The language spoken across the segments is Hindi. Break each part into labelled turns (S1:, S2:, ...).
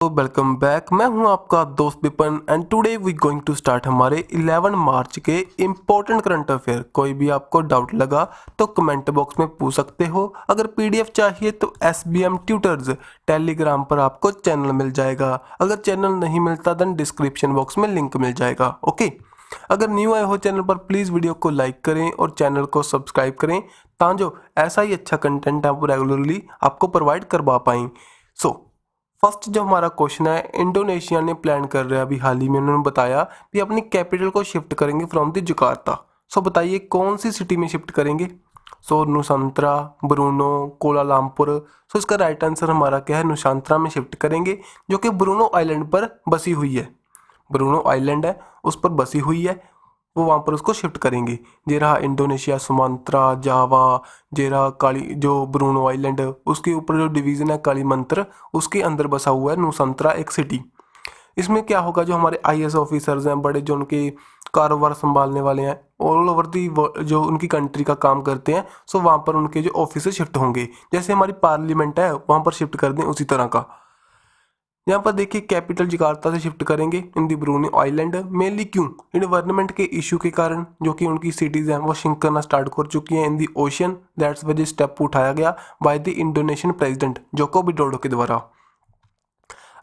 S1: तो वेलकम बैक। मैं हूं आपका दोस्त Vipan and today we going to start हमारे 11 मार्च के इम्पोर्टेंट करंट अफेयर। कोई भी आपको डाउट लगा तो कमेंट बॉक्स में पूछ सकते हो। अगर पीडीएफ चाहिए तो SBM ट्यूटर्स टेलीग्राम पर आपको चैनल मिल जाएगा। अगर चैनल नहीं मिलता देन डिस्क्रिप्शन बॉक्स में लिंक मिल जाएगा। ओके, अगर न्यू आए हो चैनल पर प्लीज़ वीडियो को लाइक करें और चैनल को सब्सक्राइब करें ताकि ऐसा ही अच्छा कंटेंट आप रेगुलरली आपको प्रोवाइड करवा पाएँ। फर्स्ट जो हमारा क्वेश्चन है, इंडोनेशिया ने प्लान कर रहा है, अभी हाल ही में उन्होंने बताया कि अपनी कैपिटल को शिफ्ट करेंगे फ्रॉम द जकार्ता। बताइए कौन सी सिटी में शिफ्ट करेंगे। Nusantara, Bruno, Kuala Lumpur. इसका राइट आंसर हमारा क्या है, नुसंतरा में शिफ्ट करेंगे, जो कि ब्रूनो आइलैंड पर बसी हुई है। ब्रूनो आइलैंड है, उस पर बसी हुई है, वो वहाँ पर उसको शिफ्ट करेंगे। ये रहा इंडोनेशिया, सुमात्रा, जावा, ये रहा काली जो ब्रूनो आइलैंड, उसके ऊपर जो डिवीज़न है कालीमंत्र, उसके अंदर बसा हुआ है नुसंतरा एक सिटी। इसमें क्या होगा, जो हमारे IAS ऑफिसर्स हैं बड़े, जो उनके कारोबार संभालने वाले हैं, ऑल ओवर दी जो उनकी कंट्री का काम करते हैं, वहाँ पर उनके जो ऑफिस शिफ्ट होंगे। जैसे हमारी पार्लियामेंट है वहाँ पर शिफ्ट कर दें, उसी तरह का। यहाँ पर देखिए कैपिटल जकार्ता से शिफ्ट करेंगे इन दी ब्रूनो आइलैंड। मेनली क्यों, इन्वायरमेंट के इशू के कारण, जो कि उनकी सिटीज़ हैं वो सिंक करना स्टार्ट कर चुकी हैं इन दी ओशन। दैट्स वजह स्टेप उठाया गया by the Indonesian president Joko Widodo के द्वारा।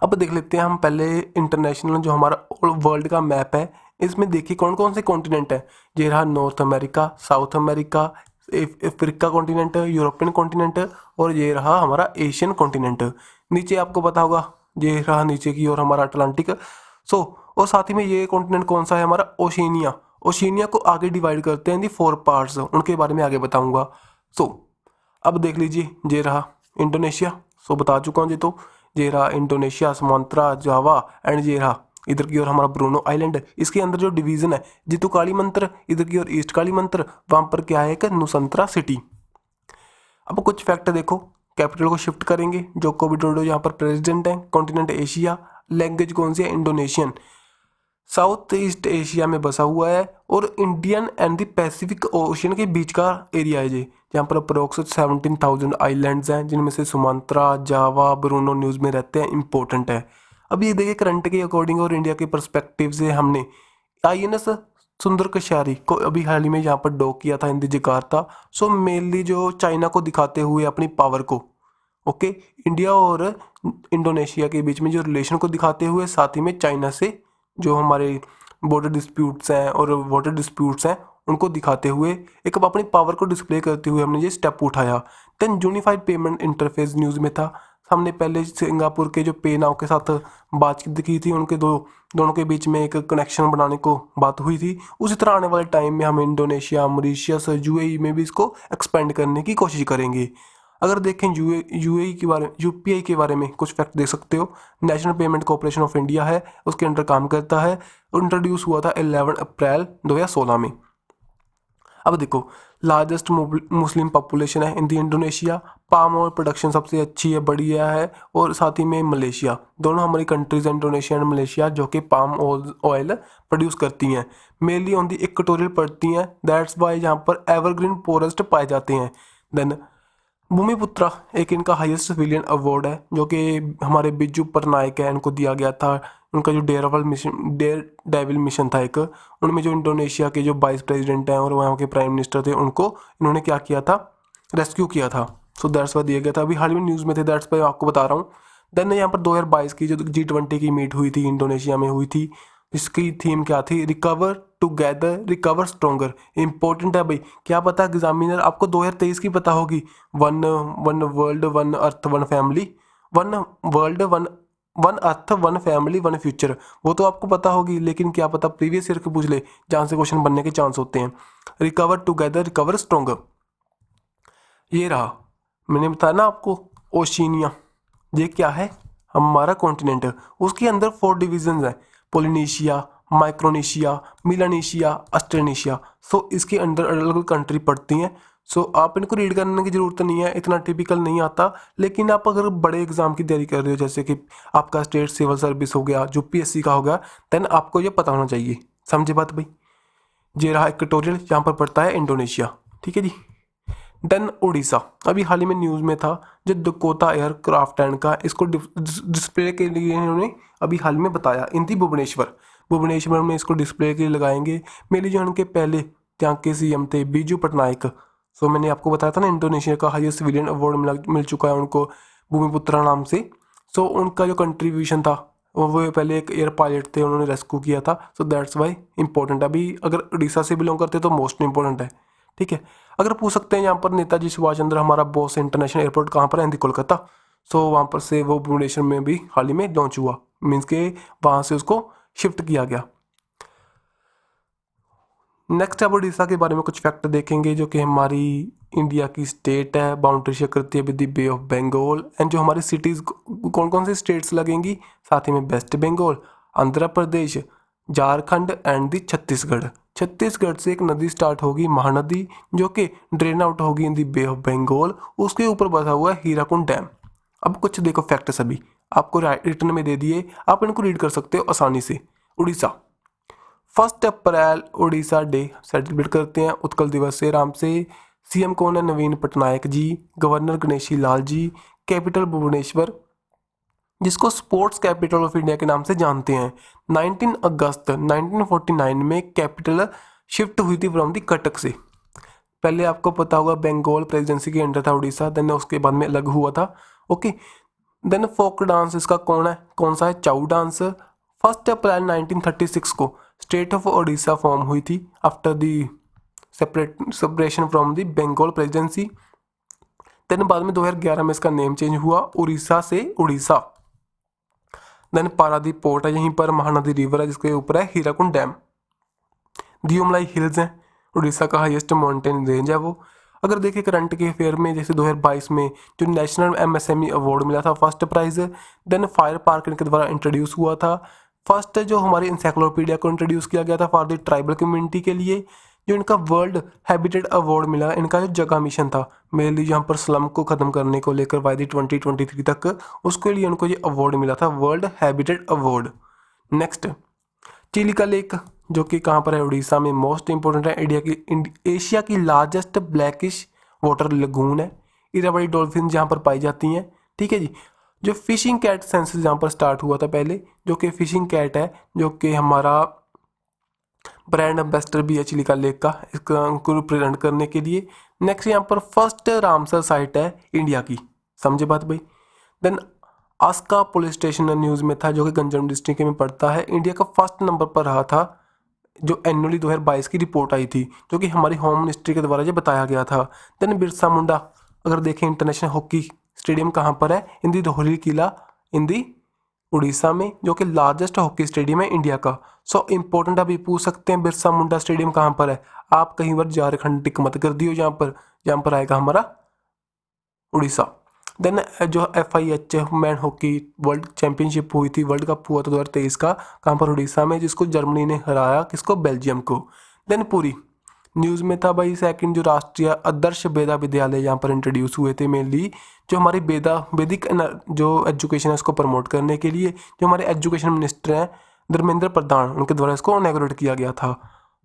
S1: अब देख लेते हैं हम पहले इंटरनेशनल जो हमारा वर्ल्ड का मैप है, इसमें देखिए कौन कौन से कॉन्टिनेंट है। ये रहा north America, south America, Africa continent, European continent, और ये रहा हमारा एशियन कॉन्टिनेंट। नीचे आपको पता होगा, ये रहा नीचे की ओर हमारा अटलांटिक। और साथ ही में ये कॉन्टिनेंट कौन सा है हमारा, ओशिनिया। ओशिनिया को आगे डिवाइड करते हैं दी 4 पार्ट्स, उनके बारे में आगे बताऊंगा। अब देख लीजिए, ये रहा इंडोनेशिया, बता चुका हूँ। ये रहा इंडोनेशिया, सुमात्रा, जावा, एंड ये रहा इधर की ओर हमारा ब्रूनो आइलैंड। इसके अंदर जो डिवीज़न है, जितू कालीमंत्र, इधर की ओर ईस्ट कालीमंत्र, वहाँ पर क्या है, एक नुसंतरा सिटी। अब कुछ फैक्ट देखो, कैपिटल को शिफ्ट करेंगे, जोको विडोडो यहाँ पर प्रेसिडेंट है। कॉन्टिनेंट एशिया, लैंग्वेज कौन सी है, इंडोनेशियन। साउथ ईस्ट एशिया में बसा हुआ है, और Indian and the Pacific ocean के बीच का एरिया है ये। यहाँ पर अप्रोक्स 17,000 आइलैंड्स हैं, जिनमें से सुमात्रा, जावा, ब्रूनो न्यूज़ में रहते हैं, इंपॉर्टेंट है। अब ये देखिए करंट के अकॉर्डिंग और इंडिया के परस्पेक्टिव से हमने INS सुंदर कशारी को अभी हाल ही में यहाँ पर डॉक किया था इन द जकार्ता। मेनली जो चाइना को दिखाते हुए अपनी पावर को, ओके, इंडिया और इंडोनेशिया के बीच में जो रिलेशन को दिखाते हुए, साथ ही में चाइना से जो हमारे बॉर्डर डिस्प्यूट्स हैं और वाटर डिस्प्यूट्स हैं, उनको दिखाते हुए एक अपनी पावर को डिस्प्ले करते हुए हमने ये स्टेप उठाया। Then unified payment interface news में था, हमने पहले सिंगापुर के जो पे नाउ के साथ बातचीत की थी, उनके दोनों के बीच में एक कनेक्शन बनाने को बात हुई थी। उसी तरह आने वाले टाइम में हम इंडोनेशिया, मॉरिशस, UAE में भी इसको एक्सपेंड करने की कोशिश करेंगे। अगर देखें UAE के बारे में, UPI के बारे में कुछ फैक्ट देख सकते हो। National payment corporation of India है, उसके अंडर काम करता है, और इंट्रोड्यूस हुआ था 11 अप्रैल 2016 में। अब देखो, लार्जेस्ट मुस्लिम पॉपुलेशन है इन दी इंडोनेशिया। पाम ऑयल प्रोडक्शन सबसे अच्छी है, बढ़िया है, और साथ ही में मलेशिया। दोनों हमारी कंट्रीज, इंडोनेशिया एंड मलेशिया, जो कि पाम ऑयल प्रोड्यूस करती हैं, मेनली ऑन दी इक्वेटोरियल पड़ती हैं। दैट्स वाई यहाँ पर एवरग्रीन फॉरेस्ट पाए जाते हैं। देन भूमिपुत्रा एक इनका हाईएस्ट सिविलियन अवार्ड है, जो कि हमारे बिरजू पटनायक है, इनको दिया गया था। उनका जो डेयर डेविल मिशन था एक, उनमें जो इंडोनेशिया के जो वाइस प्रेसिडेंट हैं और वहाँ के प्राइम मिनिस्टर थे, उनको इन्होंने क्या किया था, रेस्क्यू किया था। दैट्स वाई दिया गया था, अभी हाल ही में न्यूज़ में थे, दैट्स वाई आपको बता रहा हूँ। देन यहाँ पर 2022 की जो G20 की मीट हुई थी, इंडोनेशिया में हुई थी। इसकी थीम क्या थी, recover together recover stronger. Important है भाई, क्या पता एग्जामिनर आपको 2023 की पता होगी। One one world, one earth, one family, one world, one earth, one family, one future, वो तो आपको पता होगी, लेकिन क्या पता प्रीवियस ईयर के पूछ ले, जहाँ से क्वेश्चन बनने के चांस होते हैं। रिकवर टुगेदर रिकवर स्ट्रोंगर, ये रहा, मैंने बताया ना आपको, ओशिनिया, ये क्या है, हमारा कॉन्टिनेंट। उसके अंदर 4 डिविजन्स हैं, पोलिनेशिया, माइक्रोनेशिया, मिलानेशिया, ऑस्ट्रेनेशिया। इसके अंदर अलग अलग कंट्री पड़ती हैं। आप इनको रीड करने की ज़रूरत नहीं है, इतना टिपिकल नहीं आता। लेकिन आप अगर बड़े एग्जाम की तैयारी कर रहे हो, जैसे कि आपका स्टेट सिविल सर्विस हो गया, जो PSC का हो गया, देन आपको ये पता होना चाहिए। समझे बात भाई। ये रहा इक्वेटोरियल, यहाँ पर पड़ता है इंडोनेशिया, ठीक है जी। देन उड़ीसा, अभी हाल ही में न्यूज़ में था जो दकोता एयरक्राफ्ट एंड का इसको डिस्प्ले के लिए इन्होंने अभी हाल में बताया इन दी भुवनेश्वर में इसको डिस्प्ले के लिए लगाएंगे। मेनली जो उनके पहले यहाँ के सीएम थे बीजू पटनायक, सो मैंने आपको बताया था ना इंडोनेशिया का हाईएस्ट सिविलियन अवार्ड मिल चुका है उनको भूमिपुत्रा नाम से। सो उनका जो कंट्रीब्यूशन था वो पहले एक एयर पायलट थे, उन्होंने रेस्क्यू किया था, सो दैट्स वाई इंपॉर्टेंट। अभी अगर उड़ीसा से बिलोंग करते तो मोस्ट इंपॉर्टेंट है, ठीक है। अगर पूछ सकते हैं यहाँ पर नेताजी सुभाष चंद्र हमारा बोस इंटरनेशनल एयरपोर्ट कहाँ पर है, हिंदी कोलकाता। सो वहाँ पर से वो भुवनेश्वर में भी हाल ही में लॉन्च हुआ, मीन्स के वहाँ से उसको शिफ्ट किया गया। नेक्स्ट अब उड़ीसा के बारे में कुछ फैक्ट देखेंगे जो कि हमारी इंडिया की स्टेट है, बाउंड्री शेयर करती है with the bay of Bengal. And जो हमारी सिटीज़ कौन कौन सी स्टेट्स लगेंगी साथ ही में west Bengal, Andhra Pradesh, Jharkhand and the Chhattisgarh से एक नदी स्टार्ट होगी महानदी जो कि ड्रेन आउट होगी इन दी बे ऑफ बंगाल, उसके ऊपर बसा हुआ है हीराकुंड डैम। अब कुछ देखो फैक्ट सभी आपको रिटर्न में दे दिए, आप इनको रीड कर सकते हो आसानी से। उड़ीसा 1 अप्रैल उड़ीसा डे सेलिब्रेट करते हैं, उत्कल दिवस से आराम से। सीएम कौन है, नवीन पटनायक जी। गवर्नर गणेशी लाल जी। कैपिटल भुवनेश्वर जिसको स्पोर्ट्स कैपिटल ऑफ इंडिया के नाम से जानते हैं। 19 अगस्त 1949 में कैपिटल शिफ्ट हुई थी फ्रॉम दी कटक से। पहले आपको पता होगा बंगाल प्रेसिडेंसी के अंडर था उड़ीसा, देन उसके बाद में अलग हुआ था, ओके। देन फोक डांस इसका कौन सा है, चाऊ डांस। 1 अप्रैल 1936 को स्टेट ऑफ उड़ीसा फॉर्म हुई थी after the separation from the Bengal presidency. Then बाद में 2011 में इसका नेम चेंज हुआ उड़ीसा से उड़ीसा। देन पारादीप पोर्ट है यहीं पर, महानदी रिवर है जिसके ऊपर है हीराकुंड डैम। दियोमलाई हिल्स हैं, उड़ीसा का हाईएस्ट माउंटेन रेंज है वो। अगर देखिए करंट के अफेयर में जैसे 2022 में जो नेशनल एमएसएमई अवार्ड मिला था first prize, then fire park इनके द्वारा इंट्रोड्यूस हुआ था। फर्स्ट जो हमारी इंसाइक्लोपीडिया को इंट्रोड्यूस किया गया था फॉर द ट्राइबल कम्युनिटी के लिए। जो इनका वर्ल्ड हैबिटेट अवार्ड मिला, इनका जो जगह मिशन था मेनली यहाँ पर स्लम को ख़त्म करने को लेकर बाय द 2023 तक, उसके लिए उनको ये अवार्ड मिला था, world habitat award. Next Chilika lake जो कि कहाँ पर है, उड़ीसा में, मोस्ट इंपॉर्टेंट है, एशिया की लार्जेस्ट ब्लैकिश वाटर लगून है। इरावदी डॉल्फिन जहाँ पर पाई जाती हैं, ठीक है जी। जो फिशिंग कैट सेंसस जहाँ पर स्टार्ट हुआ था पहले, जो कि फिशिंग कैट है, जो कि हमारा ब्रांड एम्बेसडर भी है चिलिका लेक का, इसको रिप्रेजेंट करने के लिए। नेक्स्ट यहाँ पर फर्स्ट रामसर साइट है इंडिया की, समझे बात भाई। Then Aska police station news में था जो कि गंजम डिस्ट्रिक्ट में पड़ता है, इंडिया का फर्स्ट नंबर पर रहा था जो एनुअली 2022 की रिपोर्ट आई थी, जो कि हमारी होम मिनिस्ट्री के द्वारा ये बताया गया था। देन बिरसा मुंडा अगर देखें इंटरनेशनल हॉकी स्टेडियम कहाँ पर है, इन दी धौली किला इन दी उड़ीसा में, जो कि लार्जेस्ट हॉकी स्टेडियम है इंडिया का। सो इंपॉर्टेंट अभी पूछ सकते हैं बिरसा मुंडा स्टेडियम कहाँ पर है, आप कहीं बार झारखंड टिक मत कर दियो, जहाँ पर आएगा हमारा उड़ीसा। देन जो FIH man hockey world championship हुई थी, वर्ल्ड कप हुआ था 2023 का, कहाँ पर, उड़ीसा में, जिसको जर्मनी ने हराया, किसको, बेल्जियम को। देन पूरी न्यूज़ में था भाई सेकंड जो राष्ट्रीय आदर्श वेदा विद्यालय यहाँ पर इंट्रोड्यूस हुए थे, मेनली जो हमारी वैदिक जो एजुकेशन है उसको प्रमोट करने के लिए। जो हमारे एजुकेशन मिनिस्टर हैं धर्मेंद्र प्रधान, उनके द्वारा इसको इनॉग्रेट किया गया था।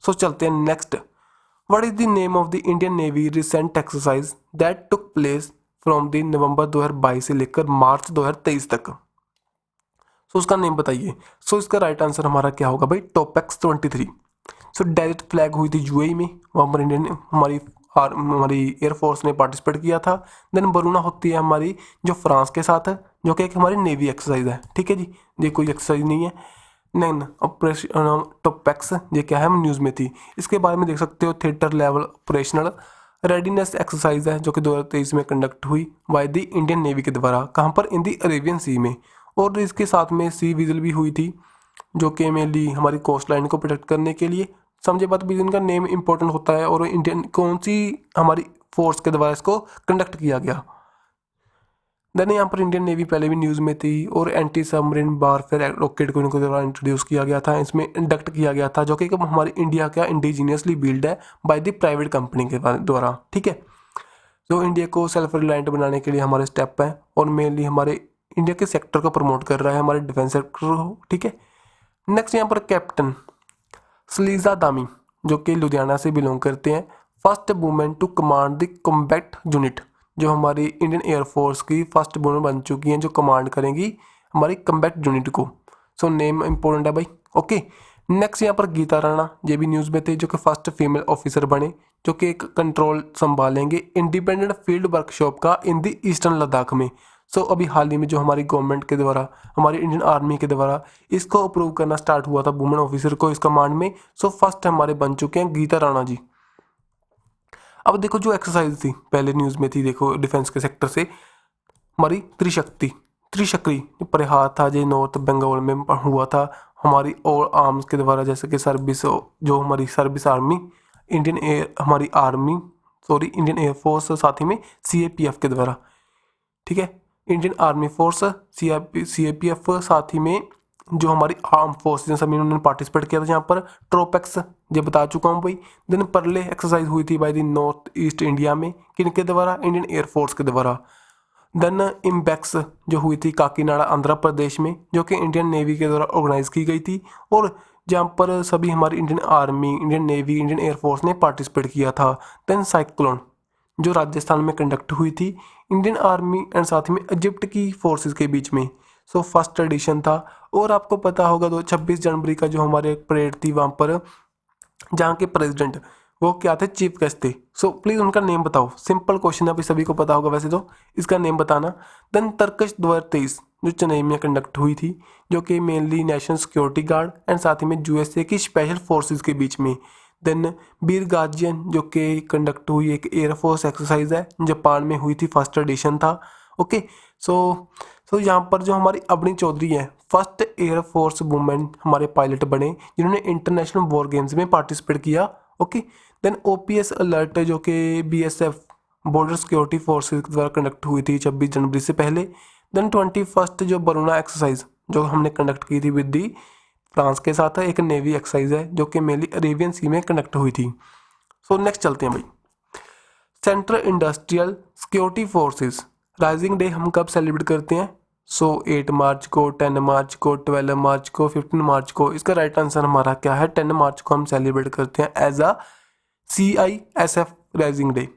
S1: सो चलते हैं next. What is the name of the Indian navy recent exercise that took place from the नवंबर 2022 से लेकर मार्च 2023 तक। सो उसका नेम बताइए। सो इसका राइट आंसर हमारा क्या होगा भाई, टॉपेक्स 23। सो डेजर्ट फ्लैग हुई थी यूएई में, वहाँ पर इंडियन हमारी एयरफोर्स ने पार्टिसिपेट किया था। देन बरूना होती है हमारी जो फ्रांस के साथ है, जो कि एक हमारी नेवी एक्सरसाइज है, ठीक है जी, ये कोई एक्सरसाइज नहीं है। नहीं ऑपरेशन टॉपेक्स ये क्या है, हम न्यूज़ में थी, इसके बारे में देख सकते हो। Theatre level operational readiness exercise है जो कि 2023 में कंडक्ट हुई बाय द इंडियन नेवी के द्वारा, कहाँ पर, इन दी अरेबियन सी में। और इसके साथ में सी विजिल भी हुई थी जो कि मेनली हमारी कोस्ट लाइन को प्रोटेक्ट करने के लिए, समझे बात भी, इनका नेम इंपॉर्टेंट होता है और इंडियन कौन सी हमारी फोर्स के द्वारा इसको कंडक्ट किया गया। देन यहाँ पर इंडियन नेवी पहले भी न्यूज़ में थी, और एंटी सबमरीन वारफेयर रॉकेट को इनके द्वारा इंट्रोड्यूस किया गया था, इसमें इंडक्ट किया गया था, जो कि हमारी इंडिया का इंडिजीनियसली बिल्ड है बाय द प्राइवेट कंपनी के द्वारा, ठीक है। जो इंडिया को सेल्फ रिलायंट बनाने के लिए हमारे स्टेप हैं, और मेनली हमारे इंडिया के सेक्टर को प्रमोट कर रहा है, हमारे डिफेंस सेक्टर को, ठीक है। नेक्स्ट यहाँ पर कैप्टन सलीजा दामी जो कि लुधियाना से बिलोंग करते हैं, first women to command the combat unit, जो हमारी इंडियन एयरफोर्स की फर्स्ट वुमेन बन चुकी हैं जो कमांड करेंगी हमारी कॉम्बैट यूनिट को। सो नेम इंपॉर्टेंट है भाई। ओके, नेक्स्ट यहाँ पर गीता राणा, ये भी न्यूज़ में थे, जो कि फर्स्ट फीमेल ऑफिसर बने जो कि एक कंट्रोल संभालेंगे इंडिपेंडेंट फील्ड वर्कशॉप का इन द ईस्टर्न लद्दाख में। सो अभी हाल ही में जो हमारी गवर्नमेंट के द्वारा, हमारी इंडियन आर्मी के द्वारा इसको अप्रूव करना स्टार्ट हुआ था वुमेन ऑफिसर को इस कमांड में। सो फर्स्ट हमारे बन चुके हैं गीता राणा जी। अब देखो जो एक्सरसाइज थी पहले न्यूज़ में थी, देखो डिफेंस के सेक्टर से हमारी त्रिशक्ति प्रहार था जो नॉर्थ बंगाल में हुआ था हमारी और आर्म्स के द्वारा, जैसे कि सर्विस, जो हमारी सर्विस आर्मी, इंडियन एयरफोर्स, साथ ही में CAPF के द्वारा, ठीक है, इंडियन आर्मी फोर्स, CAPF, साथ ही में जो हमारी आर्म फोर्स सभी उन्होंने पार्टिसिपेट किया था। जहाँ पर ट्रोपेक्स जो बता चुका हूँ भाई। देन परले एक्सरसाइज हुई थी by the north east India में, किनके द्वारा, इंडियन एयरफोर्स के द्वारा। देन इम्बैक्स जो हुई थी काकीनाडा आंध्र प्रदेश में, जो कि इंडियन नेवी के द्वारा ऑर्गेनाइज की गई थी और जहाँ पर सभी हमारी Indian army, Indian navy, Indian air force ने पार्टिसिपेट किया था। देन साइक्लोन जो राजस्थान में कंडक्ट हुई थी इंडियन आर्मी एंड साथ में इजिप्ट की फोर्सेस के बीच में। सो फर्स्ट एडिशन था। और आपको पता होगा 26 जनवरी का जो हमारे परेड थी वहाँ पर, जहाँ के प्रेसिडेंट वो क्या थे, चीफ गेस्ट थे। सो प्लीज़ उनका नेम बताओ। सिंपल क्वेश्चन है, अभी सभी को पता होगा वैसे तो, इसका नेम बताना। देन तर्कश 2023 जो चेन्नई में कंडक्ट हुई थी, जो कि mainly national security guard and साथ ही में USA की स्पेशल फोर्सेस के बीच में। देन वीर गार्जियन जो कि कंडक्ट हुई एक एयरफोर्स एक्सरसाइज है, जापान में हुई थी, फर्स्ट एडिशन था। ओके, सो यहाँ पर जो हमारी अवनी चौधरी है, फर्स्ट एयरफोर्स वुमेन हमारे पायलट बने जिन्होंने इंटरनेशनल वॉर गेम्स में पार्टिसिपेट किया। ओके, देन OPS अलर्ट जो कि BSF बॉर्डर सिक्योरिटी फोर्सेस के द्वारा कंडक्ट हुई थी 26 जनवरी से पहले। देन 21 जो बरूना एक्सरसाइज जो हमने कंडक्ट की थी विद दी फ्रांस के साथ, एक नेवी एक्सरसाइज है जो कि मेनली अरेबियन सी में कंडक्ट हुई थी। सो नेक्स्ट चलते हैं भाई, central industrial security forces rising day हम कब सेलिब्रेट करते हैं? 8 मार्च को, 10 मार्च को, 12 मार्च को, 15 मार्च को। इसका राइट आंसर हमारा क्या है? 10 मार्च को हम सेलिब्रेट करते हैं as a CISF rising day.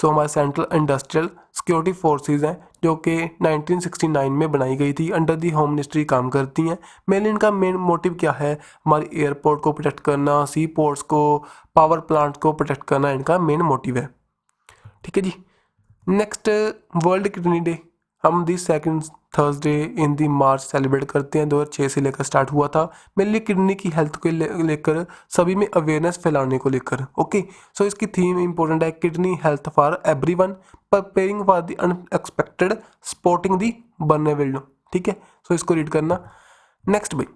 S1: हमारे सेंट्रल इंडस्ट्रियल सिक्योरिटी फोर्सेस हैं जो कि 1969 में बनाई गई थी, अंडर दी होम मिनिस्ट्री काम करती हैं। मेनली इनका मेन मोटिव क्या है? हमारी एयरपोर्ट को प्रोटेक्ट करना, सी पोर्ट्स को, पावर प्लांट को प्रोटेक्ट करना इनका मेन मोटिव है। ठीक है जी। नेक्स्ट, वर्ल्ड किडनी डे हम the second Thursday in the March celebrate करते हैं। 2006 से लेकर स्टार्ट हुआ था, मेनली किडनी की हेल्थ को लेकर सभी में अवेयरनेस फैलाने को लेकर। ओके, सो इसकी थीम इंपॉर्टेंट है, kidney health for everyone, preparing for the unexpected, supporting the vulnerable. ठीक है, सो इसको रीड करना। नेक्स्ट भाई,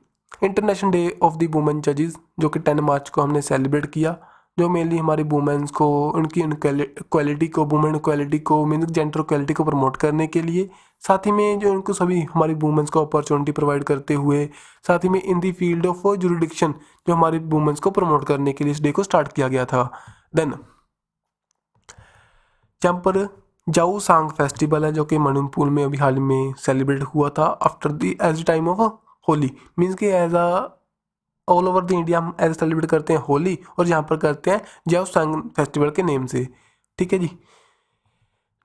S1: international day of the women जजेस जो कि 10 मार्च को हमने सेलिब्रेट किया, जो मेनली हमारी वुमेन्स को, उनकी इक्वालिटी को, वुमेन इक्वालिटी को, मीन्स जेंडर इक्वालिटी को प्रमोट करने के लिए, साथ ही में जो उनको सभी हमारी वुमेन्स को अपॉर्चुनिटी प्रोवाइड करते हुए, साथ ही में इन दी फील्ड ऑफ जुरिडिक्शन जो हमारी वुमेन्स को प्रमोट करने के लिए इस डे को स्टार्ट किया गया था। देन जहाँ पर जाऊ सांग फेस्टिवल है जो कि मणिपुर में अभी हाल में सेलिब्रेट हुआ था after the as time of Holi, means कि as a all over the India हम ऐसे सेलिब्रेट करते हैं होली, और यहाँ पर करते हैं जाओ सांग फेस्टिवल के नेम से। ठीक है जी।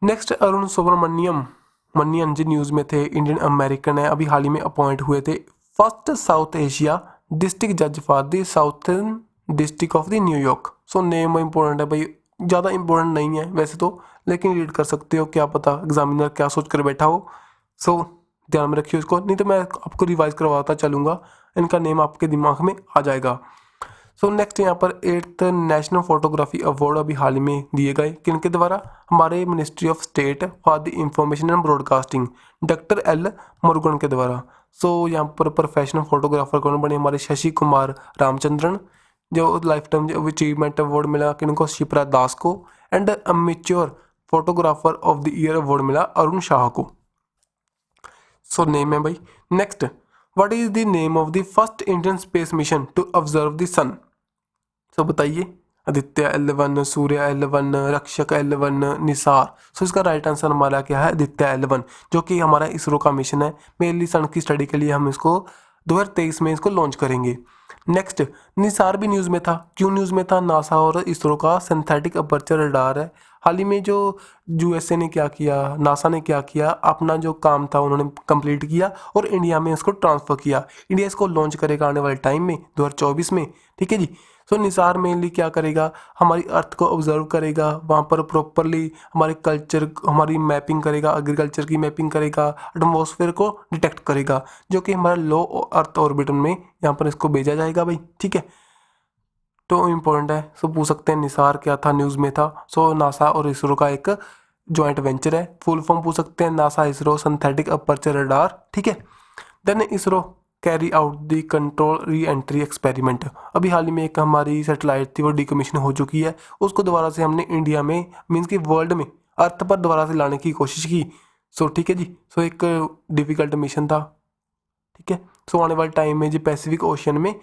S1: नेक्स्ट, अरुण सुब्रमण्यम जी न्यूज़ में थे, इंडियन अमेरिकन है, अभी हाल ही में अपॉइंट हुए थे फर्स्ट साउथ एशिया डिस्ट्रिक्ट जज for the southern district of the New York. So name important है भाई, ज़्यादा इंपॉर्टेंट नहीं है वैसे तो, लेकिन रीड कर सकते हो, क्या पता एग्जामिनर क्या सोच कर बैठा हो। सो ध्यान में रखिए उसको, नहीं तो मैं आपको रिवाइज करवाता चलूँगा, इनका नेम आपके दिमाग में आ जाएगा। सो नेक्स्ट, यहाँ पर 8th नेशनल फोटोग्राफी अवार्ड अभी हाल में दिए गए, किनके द्वारा? हमारे ministry of state for the information and broadcasting, doctor L Murugan के द्वारा। सो यहाँ पर प्रोफेशनल फोटोग्राफर कौन बने? हमारे शशि कुमार रामचंद्रन, जो लाइफ टाइम अचीवमेंट अवार्ड मिला किनको? शिप्रा दास को। And amateur photographer of the year award मिला अरुण शाह को। सो नेम है भाई। Next, what is the name of the first Indian space mission to observe the sun? So बताइए। आदित्य L1, सूर्य L1, रक्षक L1, निसार। सो इसका राइट आंसर हमारा क्या है? आदित्य L1, जो कि हमारा इसरो का मिशन है, मेनली सन की स्टडी के लिए हम इसको 2023 में इसको लॉन्च करेंगे। नेक्स्ट, निसार भी न्यूज़ में था। क्यों न्यूज़ में था? नासा और इसरो का सिंथेटिक अपर्चर रडार है। हाल ही में जो यूएसए ने क्या किया, नासा ने क्या किया, अपना जो काम था उन्होंने कंप्लीट किया और इंडिया में इसको ट्रांसफ़र किया। इंडिया इसको लॉन्च करेगा आने वाले टाइम में 2024 में, ठीक है जी। सो निसार मेनली क्या करेगा, हमारी अर्थ को ऑब्जर्व करेगा, वहाँ पर प्रॉपरली हमारे कल्चर, हमारी मैपिंग करेगा, एग्रीकल्चर की मैपिंग करेगा, एटमॉस्फेयर को डिटेक्ट करेगा, जो कि हमारा लो अर्थ ऑर्बिट में यहाँ पर इसको भेजा जाएगा भाई, ठीक है। तो इम्पोर्टेंट है, सो पूछ सकते हैं निसार क्या था, न्यूज़ में था। सो नासा और इसरो का एक जॉइंट वेंचर है। फुल फॉर्म पूछ सकते हैं, NASA ISRO synthetic aperture radar, ठीक है। Then ISRO carry out the control re entry experiment. अभी हाल ही में एक हमारी सैटेलाइट थी वो डिकमीशन हो चुकी है, उसको दोबारा से हमने इंडिया में मीन्स कि वर्ल्ड में अर्थ पर दोबारा से लाने की कोशिश की। सो ठीक है जी। सो एक डिफ़िकल्ट मिशन था, ठीक है। सो आने वाले टाइम में जो पैसिफिक ओशन में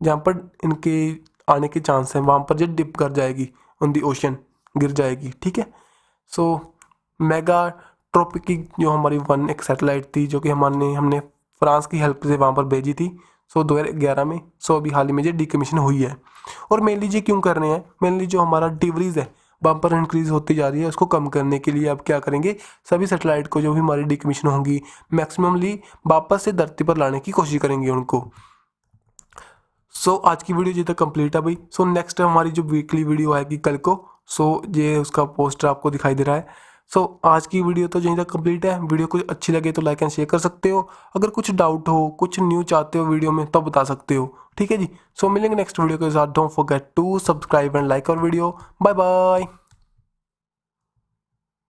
S1: जहाँ पर इनके आने के चांस हैं, वहाँ पर जो डिप कर जाएगी ऑन दी ओशन, गिर जाएगी, ठीक है। सो मेगा ट्रॉपिक की जो हमारी वन एक सैटेलाइट थी जो कि हमने फ्रांस की हेल्प से वहाँ पर भेजी थी, सो 2011 में। सो अभी हाल ही में जो डिकमीशन हुई है। और मेनली जो क्यों कर रहे हैं, मेनली जो हमारा डिलीवरीज है वहाँ पर इंक्रीज़ होती जा रही है, उसको कम करने के लिए अब क्या करेंगे, सभी सैटेलाइट को जो भी हमारी डिकमीशन होंगी मैक्सिममली वापस से धरती पर लाने की कोशिश करेंगे उनको। सो आज की वीडियो जितना कंप्लीट है भाई। सो नेक्स्ट हमारी जो वीकली वीडियो आएगी कल को, सो ये उसका पोस्टर आपको दिखाई दे रहा है। सो आज की वीडियो तो यहीं तक कंप्लीट है। वीडियो कुछ अच्छी लगे तो लाइक एंड शेयर कर सकते हो। अगर कुछ डाउट हो, कुछ न्यू चाहते हो वीडियो में तो बता सकते हो, ठीक है जी। सो मिलेंगे नेक्स्ट वीडियो के साथ। Don't forget to subscribe and like our video. Bye bye.